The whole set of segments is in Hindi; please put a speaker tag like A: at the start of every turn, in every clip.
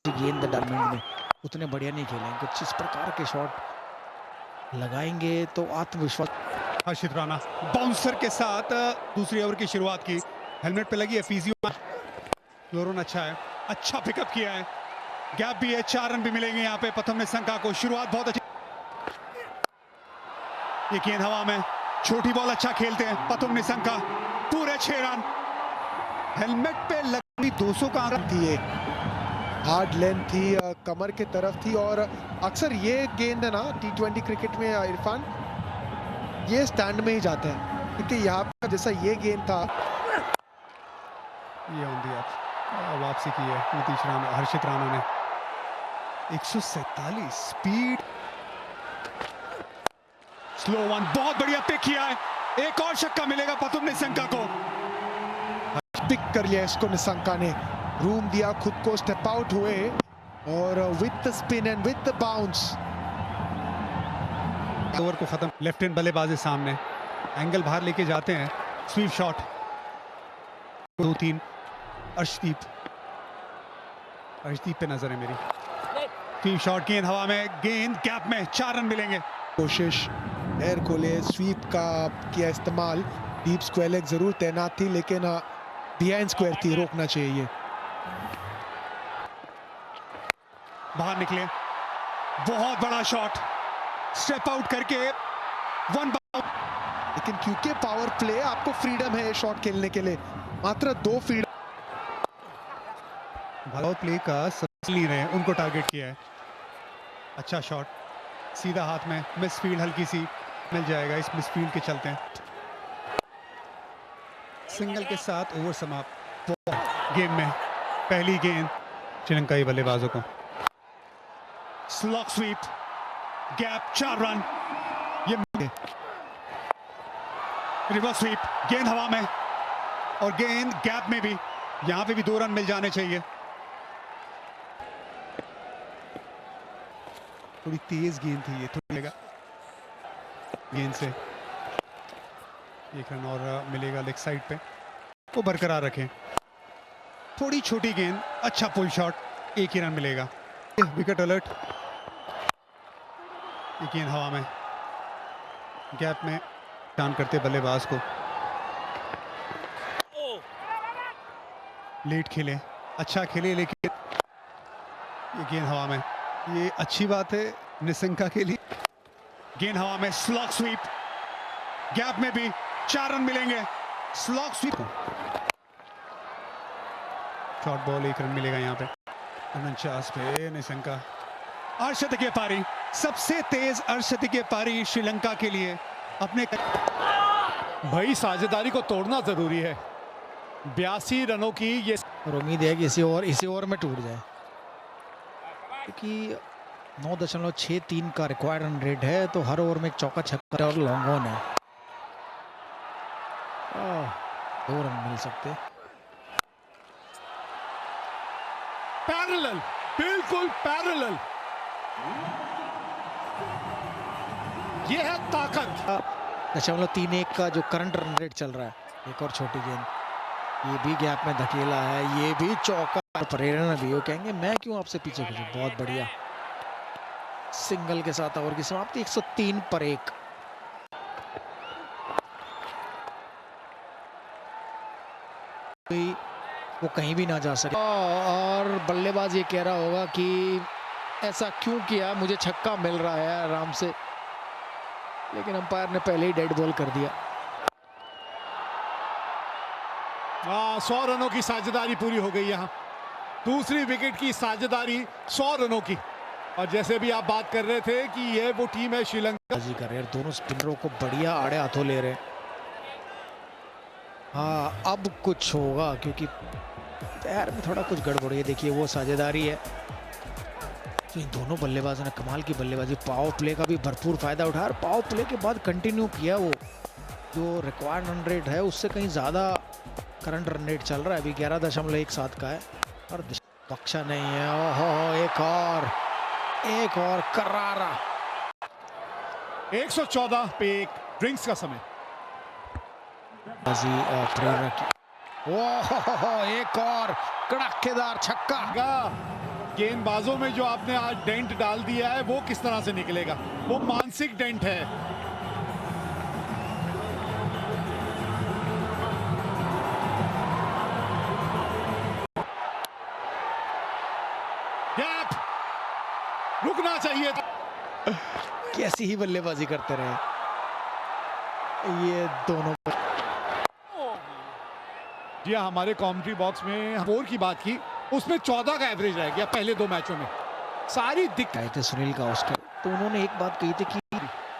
A: गेंद डायमंड में उतने बढ़िया नहीं खेलेंगे। कुछ इस प्रकार के शॉट लगाएंगे तो आत्मविश्वास।
B: हर्षित राणा बाउंसर के साथ दूसरी ओवर की शुरुआत की, हेलमेट पे लगी है फिजियो। फ्लोरन अच्छा है, अच्छा पिकअप किया है, गैप भी है, 4 रन भी मिलेंगे यहाँ पे प्रथम निशंका को। शुरुआत बहुत अच्छी, ये गेंद हवा में, छोटी बॉल अच्छा खेलते हैं प्रथम निशंका, पूरे 6 रन। हेलमेट पे लगी 200 का आंकड़ा
C: थी, हार्ड लेंथ थी, कमर के तरफ थी। और अक्सर ये गेंद है ना T20 क्रिकेट में इरफान, ये स्टैंड में ही जाते हैं, क्योंकि यहाँ पर जैसा ये गेंद था,
B: ये ऑन दी वापसी की है नीतीश राणा, हर्षित राणा ने। 147 स्पीड, स्लो वन, बहुत बढ़िया पिक किया है। एक और छक्का मिलेगा प्रथम निशंका को।
C: पिक कर लिया इसको निशंका ने, रूम दिया खुद को, स्टेप आउट हुए और with the spin and with the bounce.
B: Over को खत्म, लेफ्ट हैंड बल्लेबाज है सामने, एंगल बाहर लेके जाते हैं, स्वीप शॉट 2-3। अर्शदीप पे नजर है मेरी, स्वीप शॉट, गेंद हवा में, गेंद गैप में, 4 रन मिलेंगे।
C: कोशिश एयर खोले, स्वीप का किया इस्तेमाल, डीप स्क्वायर लेग जरूर तैनात थी, लेकिन बिहाइंड स्क्वायर थी, रोकना चाहिए।
B: बाहर निकले, बहुत बड़ा शॉट, स्टेप आउट करके 1 बाउंड।
C: लेकिन क्योंकि पावर प्ले, आपको फ्रीडम है शॉट खेलने के लिए, मात्र 2 फील्ड।
B: पावर प्ले का नहीं रहे, उनको टारगेट किया है, अच्छा शॉट, सीधा हाथ में, मिस फील्ड हल्की सी, मिल जाएगा इस मिस फील्ड के चलते हैं। सिंगल के साथ ओवर समाप्त। गेम में पहली गेंद श्रीलंकाई बल्लेबाजों को, स्लॉक स्वीप, गैप, 4 रन। ये रिवर्स स्वीप, गेंद हवा में और गेंद गैप में भी, यहां पे भी 2 रन मिल जाने चाहिए। थोड़ी तेज गेंद थी ये, थोड़ी लेगा गेंद से 1 रन और मिलेगा लेग साइड पे, वो बरकरार रखें। थोड़ी छोटी गेंद, अच्छा पुल शॉट, 1 ही रन मिलेगा। विकेट अलर्ट, ये गेंद हवा में, गैप में काम करते बल्लेबाज को, लेट खेले, अच्छा खेले, लेकिन ये गेंद हवा में, ये अच्छी बात है निशंका के लिए। गेंद हवा में, स्लॉक स्वीप, गैप में भी 4 रन मिलेंगे। Slog sweep, short ball, 1 run मिलेगा यहाँ पे। 49 पे निशंका, अर्धशतकीय पारी, सबसे तेज अर्धशतकीय पारी श्रीलंका के लिए। अपने
D: भाई साझेदारी को तोड़ना जरूरी है, 82 रनों की ये,
A: और उम्मीद है कि इसी ओवर में टूट जाए, क्योंकि 9.63 का रिक्वायर्ड रन रेट है, तो हर ओवर में एक चौका छक्का और लॉन्ग ऑन है, 2 रन मिल सकते।
D: पैरेलल, बिल्कुल पैरेलल, ये है ताकत।
A: 0.31 का जो करंट रन रेट चल रहा है। एक और छोटी गेंद, ये भी गैप में धकेला है, ये भी चौका, प्रेरणा भी, वो कहेंगे मैं क्यों आपसे पीछे खींचूं। बहुत बढ़िया सिंगल के साथ ओवर की समाप्ति, 103 पर 1। वो कहीं भी ना जा सके, और बल्लेबाज ये कह रहा होगा कि ऐसा क्यों किया, मुझे छक्का मिल रहा है आराम से, लेकिन अंपायर ने पहले ही डेड बॉल कर दिया।
D: 100 रनों की साझेदारी पूरी हो गई यहाँ, दूसरी विकेट की साझेदारी 100 रनों की। और जैसे भी आप बात कर रहे थे कि ये वो टीम है श्रीलंका
A: जी कर रहे हैं, दोनों स्पिनरों को बढ़िया आड़े हाथों ले रहे हैं। हाँ, अब कुछ होगा, क्योंकि पैर में थोड़ा कुछ गड़बड़ है। देखिए वो साझेदारी है, तो इन दोनों बल्लेबाजों ने कमाल की बल्लेबाजी, पावर प्ले का भी भरपूर फायदा उठाया, और पावर प्ले के बाद कंटिन्यू किया। वो जो रिक्वायर्ड रन रेट है उससे कहीं ज़्यादा करंट रन रेट चल रहा है, अभी 11.17 का है, और बख्शा नहीं है। ओहो, एक और करारा।
D: 114 पे 1, ड्रिंक्स का समय।
A: प्रेरणा की, ओहो, एक और कड़ाकेदार छक्का।
D: गेंदबाजों में जो आपने आज डेंट डाल दिया है वो किस तरह से निकलेगा, वो मानसिक डेंट है। गैप, रुकना चाहिए था।
A: कैसी ही बल्लेबाजी करते रहे ये दोनों।
D: जी हाँ, हमारे कमेंट्री बॉक्स में स्कोर की बात की, उसमें 14 का एवरेज रह गया पहले 2 मैचों में। सारी दिक्कत
A: थे सुनील गावस्कर, तो उन्होंने एक बात कही थी कि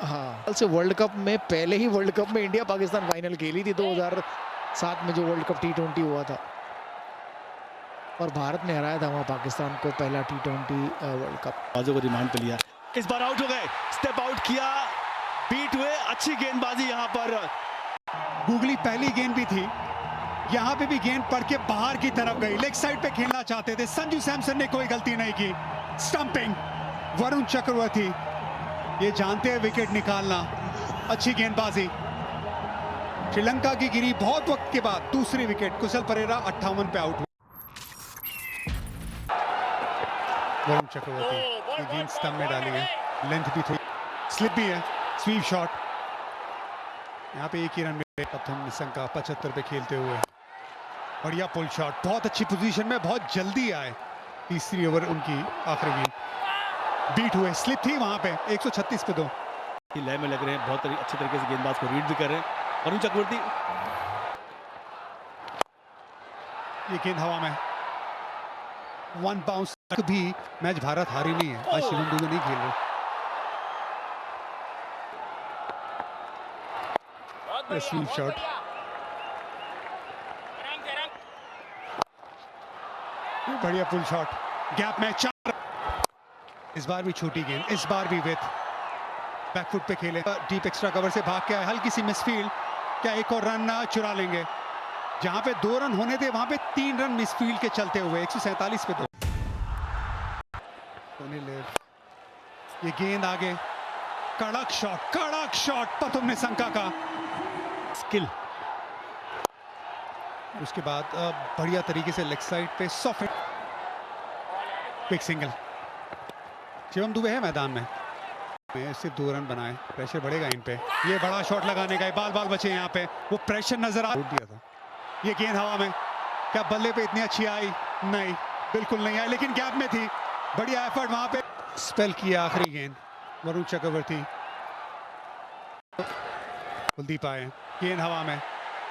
A: हाँ से वर्ल्ड कप में, पहले ही वर्ल्ड कप में इंडिया पाकिस्तान फाइनल खेली थी 2007 में, जो वर्ल्ड कप T20 हुआ था, और भारत ने हराया था वहाँ पाकिस्तान को पहला T20 वर्ल्ड कप।
E: बाजों को रिमांड पे लिया, इस बार आउट हो गए, स्टेप आउट किया, बीट हुए, अच्छी गेंदबाजी यहाँ पर।
B: गूगली पहली गेंद भी थी, यहाँ पे भी गेंद पड़ के बाहर की तरफ गई, लेग साइड पे खेलना चाहते थे, संजू सैमसन ने कोई गलती नहीं की। स्टंपिंग वरुण चक्रवर्ती, ये जानते हैं विकेट निकालना, अच्छी गेंदबाजी। श्रीलंका की गिरी बहुत वक्त के बाद दूसरी विकेट, कुशल परेरा 58 पे आउट हुआ। वरुण चक्रवर्ती ये गेंद स्टंप में डाली है, लेंथ भी थोड़ी, स्लिप भी है, स्वीप शॉट। यहाँ पे एक ही रन मिले प्रथम निशंका 75 पे खेलते हुए। बढ़िया पुल शॉट, बहुत अच्छी पोजीशन में, बहुत जल्दी आए। तीसरी ओवर उनकी आखिरी गेंद, बीट हुए, स्लिप थी वहां पे, 136 पे 2।
E: लय में लग रहे हैं, बहुत अच्छे तरीके से गेंदबाज को रीड भी कर रहे हैं वरुण चक्रवर्ती।
B: ये गेंद हवा में, 1 बाउंस तक भी मैच भारत हारी नहीं है। आज शिवम दुबे नहीं खेल रहे। स्वीप शॉट, बढ़िया पुल शॉट, गैप में 4। इस बार भी छोटी गेंद, इस बार भी विथ बैकफुट पे खेले, डीप एक्स्ट्रा कवर से भाग के आए, हल्की सी मिसफील्ड, क्या एक और रन चुरा लेंगे? जहां पे 2 रन होने थे वहां पे 3 रन मिसफील्ड के चलते हुए, 147 पे 2। ये गेंद आगे, कड़क शॉट प्रथम निशंका का
E: स्किल।
B: उसके बाद बढ़िया तरीके से लेग साइड पे soft quick single. Shivam Dubey है मैदान में, सिर्फ 2 रन बनाए, प्रेशर बढ़ेगा इन पे। ये बड़ा शॉट लगाने का, बाल बचे यहाँ पे, वो प्रेशर नजर आ दिया था। ये गेंद हवा में, क्या बल्ले पे इतनी अच्छी आई? नहीं, बिल्कुल नहीं आई, लेकिन गैप में थी, बढ़िया एफर्ट वहां पे। स्पेल किया आखिरी गेंद, वरुण चक्रवर्ती, कुलदीप आए, गेंद हवा में।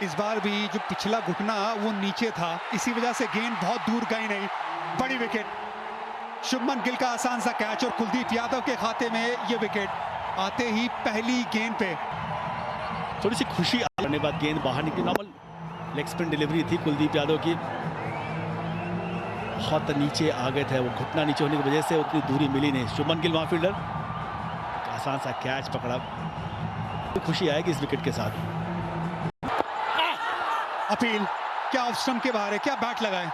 B: इस बार भी जो पिछला घुटना वो नीचे था, इसी वजह से गेंद बहुत दूर गई नहीं। बड़ी विकेट, शुभमन गिल का आसान सा कैच और कुलदीप यादव के खाते में ये विकेट आते ही पहली गेंद पे।
E: थोड़ी सी खुशी आने बाद गेंद बाहर निकली, नॉर्मल लेग स्पिन डिलीवरी थी कुलदीप यादव की, बहुत नीचे आ गए थे, वो घुटना नीचे होने की वजह से उतनी दूरी मिली नहीं। शुभमन गिल वहां फील्डर, आसान सा कैच पकड़ा, तो खुशी आएगी इस विकेट के साथ।
B: अपील, क्या ऑफ स्टंप के बाहर है, क्या बैट लगाए?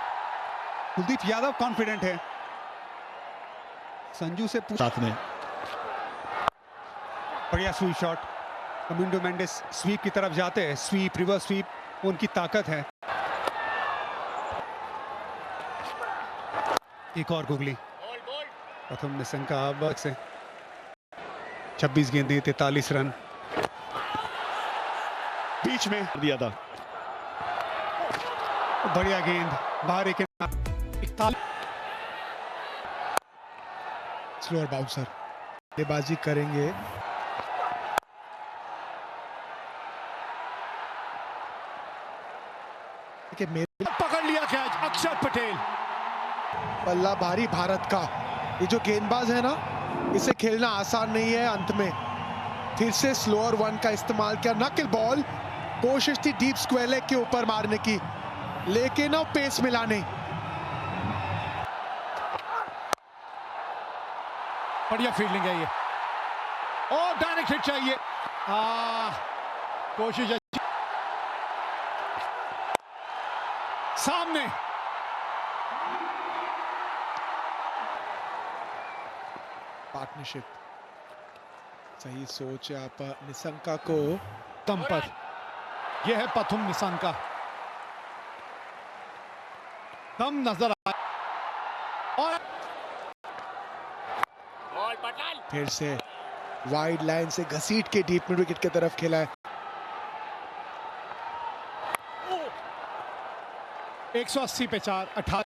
B: कुलदीप यादव कॉन्फिडेंट है, संजू से
E: साथ में
B: बढ़िया sweep shot. Kamindu Mendis sweep की तरफ जाते हैं, स्वीप, रिवर्स स्वीप, उनकी ताकत है। एक और गुगली, प्रथम निशंका अब से 26 गेंदें, 43 रन, बीच में
E: दिया था।
B: बढ़िया गेंद, बाहर एक 41।
C: स्लोअर बाउंसर, बल्लेबाजी करेंगे।
D: पकड़ लिया कैच, अक्षर पटेल।
C: बल्ला भारी भारत का, ये जो गेंदबाज है ना, इसे खेलना आसान नहीं है। अंत में फिर से स्लोअर 1 का इस्तेमाल किया, नकल बॉल, कोशिश थी डीप स्क्वायर लेग के ऊपर मारने की, लेकिन अब पेस मिला नहीं।
D: बढ़िया फील्डिंग है ये, और डायरेक्ट हिट चाहिए। कोशिश अच्छी, सामने
C: पार्टनरशिप, सही सोच है आप निशंका को
D: दम पर। यह है प्रथम निशंका, दम नजर आया और
C: फिर से वाइड लाइन से घसीट के डीप मिड विकेट की तरफ खेला है।
D: 180 पे 4, 18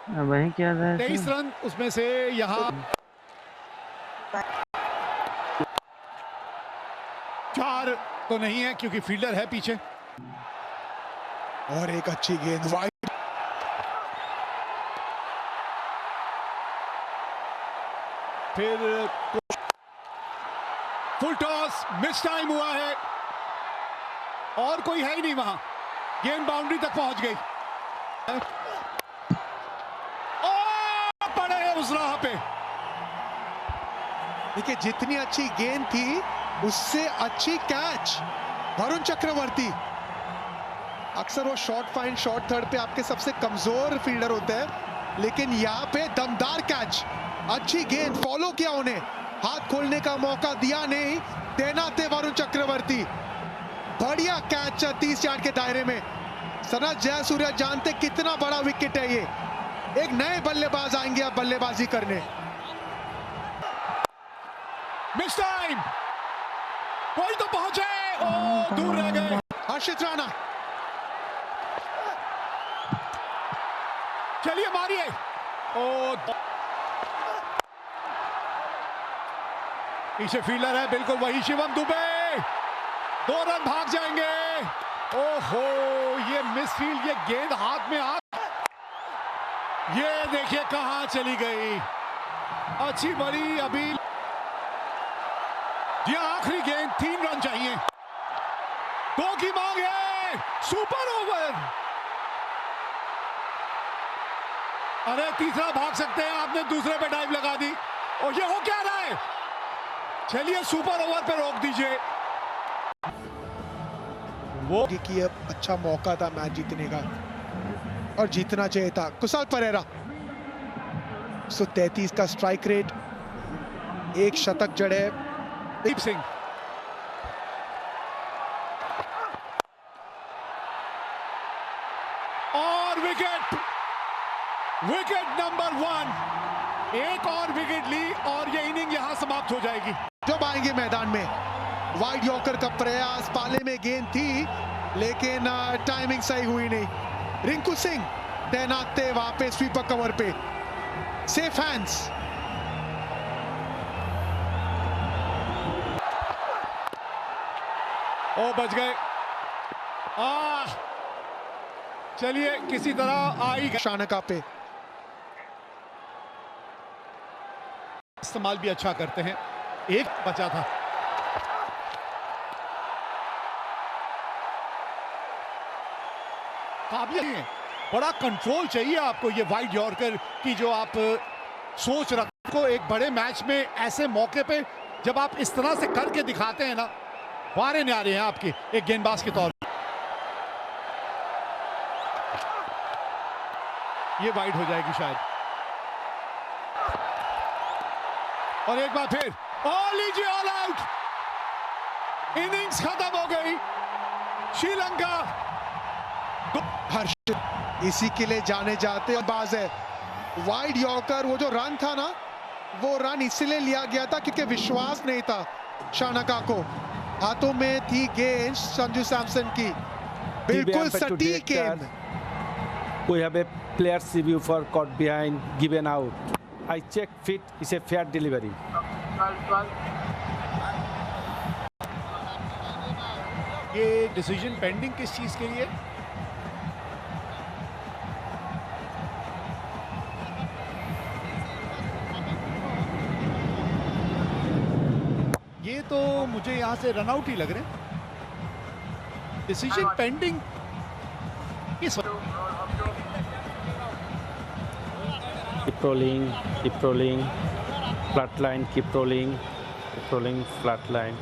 F: वही क्या था
D: 23 रन उसमें से यहाँ 4 तो नहीं है क्योंकि फील्डर है पीछे।
C: और एक अच्छी गेंद वाइड,
D: फिर फुल टॉस, मिस टाइम हुआ है और कोई है ही नहीं वहां। गेंद बाउंड्री तक पहुंच गई। और पड़े हैं उस राह पे।
C: देखिए जितनी अच्छी गेंद थी उससे अच्छी कैच वरुण चक्रवर्ती। अक्सर वो शॉर्ट फाइन शॉर्ट थर्ड पे आपके सबसे कमजोर फील्डर होते हैं, लेकिन यहाँ पे दमदार कैच, अच्छी गेंद, फॉलो किया उन्हें, हाथ खोलने का मौका दिया नहीं, देना थे वरुण चक्रवर्ती। बढ़िया कैच 30 यार्ड के दायरे में। सनत जयसूर्या जानते कितना बड़ा विकेट है ये। एक नए बल्लेबाज आएंगे अब बल्लेबाजी करने।
D: मिस टाइम, कोई तो पहुंचे, ओ दूर रह गए।
C: हर्षित राणा,
D: चलिए मारिए। ओ पीछे फील्डर है, बिल्कुल वही शिवम दुबे। 2 रन भाग जाएंगे। ओहो, ये मिसफील्ड, ये गेंद हाथ में ये देखिए कहां चली गई। अच्छी बड़ी अभी ये आखिरी गेंद, 3 रन चाहिए। 2 की मांग है, सुपर ओवर। अरे तीसरा भाग सकते हैं, आपने दूसरे पे डाइव लगा दी। और ये हो क्या रहा है? चलिए सुपर ओवर पे रोक दीजिए। वो
C: कि ये अच्छा मौका था मैच जीतने का और जीतना चाहिए था। कुशाल परेरा 133 का स्ट्राइक रेट, 1 शतक जड़े।
D: दीप सिंह, और विकेट, विकेट नंबर 1। एक और विकेट ली और ये इनिंग यहां समाप्त हो जाएगी।
C: जब आएंगे मैदान में, वाइड यॉर्कर का प्रयास, पाले में गेंद थी लेकिन टाइमिंग सही हुई नहीं। रिंकू सिंह तैनात थे वहां पे स्वीपर कवर पे। सेफ हैंड्स,
D: ओ बच गए। चलिए किसी तरह आई गए।
C: शानका पे
D: इस्तेमाल भी अच्छा करते हैं। एक बचा था। काबिल है, बड़ा कंट्रोल चाहिए आपको। ये वाइड यॉर्कर की जो आप सोच रखो एक बड़े मैच में, ऐसे मौके पे जब आप इस तरह से करके दिखाते हैं ना, वारे न्यारे हैं आपके एक गेंदबाज के तौर पर। ये वाइड हो जाएगी शायद। और एक बार फिर, लीजिए ऑल आउट। इनिंग्स खत्म हो गई। श्रीलंका
C: हर्षित इसी के लिए जाने जाते बाज है। वाइड यॉर्कर, वो जो रन था ना, वो रन इसलिए लिया गया था क्योंकि विश्वास नहीं था शानका को। हाथों में थी गेंद संजू सैमसन की, बिल्कुल सटीक गेंद।
G: We have a player's review for caught behind, given out. I check fit is a fair delivery.
D: ये डिसीजन पेंडिंग किस चीज के लिए? ये तो मुझे यहां से रन आउट ही लग रहे हैं। डिसीजन पेंडिंग किस?
G: Keep rolling, flat line, keep rolling, flat line.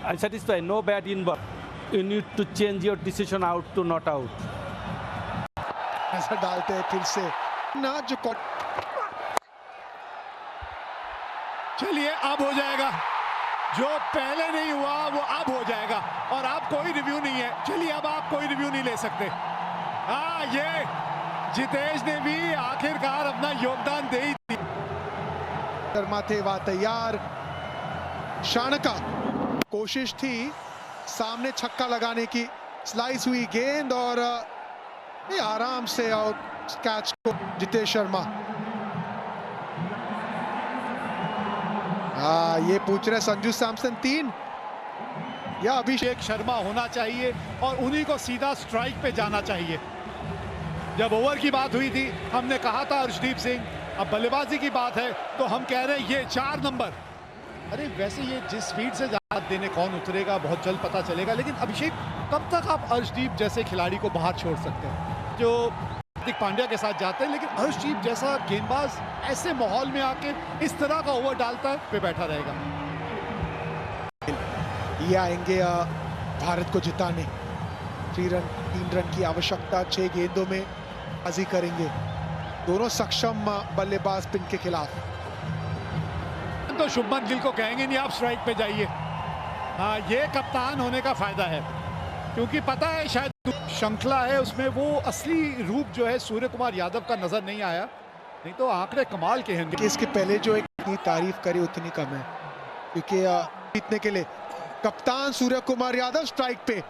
G: I'm satisfied, no bad in ball. You need to change your decision out to not out.
C: ऐसा डालते हैं फिर से ना जो
D: चलिए अब हो जाएगा, जो पहले नहीं हुआ वो अब हो जाएगा। और आप कोई रिव्यू नहीं है, चलिए अब आप कोई रिव्यू नहीं ले सकते। हाँ, जितेश ने भी आखिरकार अपना योगदान दे ही दिया।
C: शर्मा थे वहां तैयार। शानका कोशिश थी सामने छक्का लगाने की, स्लाइस हुई गेंद और ये आराम से आउट कैच को जितेश शर्मा। ये पूछ रहे संजू सैमसन 3 या
D: अभिषेक शर्मा होना चाहिए और उन्हीं को सीधा स्ट्राइक पे जाना चाहिए। जब ओवर की बात हुई थी हमने कहा था अर्शदीप सिंह, अब बल्लेबाजी की बात है तो हम कह रहे हैं ये 4 नंबर। अरे वैसे ये जिस स्पीड से जात देने कौन उतरेगा बहुत जल्द पता चलेगा, लेकिन अभिषेक कब तक आप अर्शदीप जैसे खिलाड़ी को बाहर छोड़ सकते हैं जो हार्दिक पांड्या के साथ जाते हैं, लेकिन अर्शदीप जैसा गेंदबाज ऐसे माहौल में आके इस तरह का ओवर डालता है पे बैठा रहेगा।
C: ये आएंगे भारत को जिताने। 3 रन की आवश्यकता, 6 गेंदों में बाजी करेंगे दोनों सक्षम बल्लेबाज स्पिन के खिलाफ।
D: तो शुभमन गिल को कहेंगे नहीं आप स्ट्राइक पे जाइए। हाँ, ये कप्तान होने का फायदा है क्योंकि पता है शायद श्रृंखला है उसमें वो असली रूप जो है सूर्य कुमार यादव का नजर नहीं आया, नहीं तो आंकड़े कमाल के हैं।
C: इसके पहले जो इतनी तारीफ करी उतनी कम है क्योंकि जीतने के लिए कप्तान सूर्य कुमार यादव स्ट्राइक पे।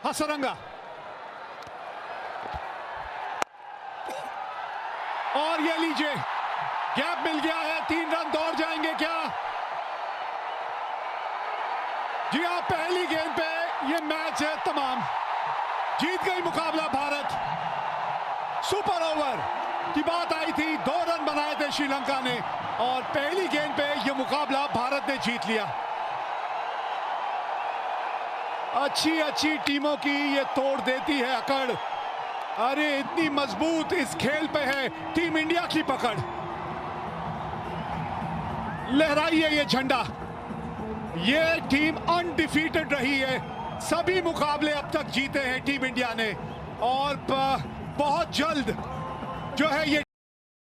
D: हसरंगा और ये लीजिए गैप मिल गया है, 3 रन दौड़ जाएंगे क्या? जी हाँ, पहली गेंद पे ये मैच है तमाम, जीत गई मुकाबला भारत। सुपर ओवर की बात आई थी, 2 रन बनाए थे श्रीलंका ने और पहली गेंद पे ये मुकाबला भारत ने जीत लिया। अच्छी टीमों की ये तोड़ देती है अकड़। अरे इतनी मजबूत इस खेल पे है टीम इंडिया की पकड़। लहराइए ये झंडा, ये टीम अनडिफीटेड रही है, सभी मुकाबले अब तक जीते हैं टीम इंडिया ने और बहुत जल्द जो है ये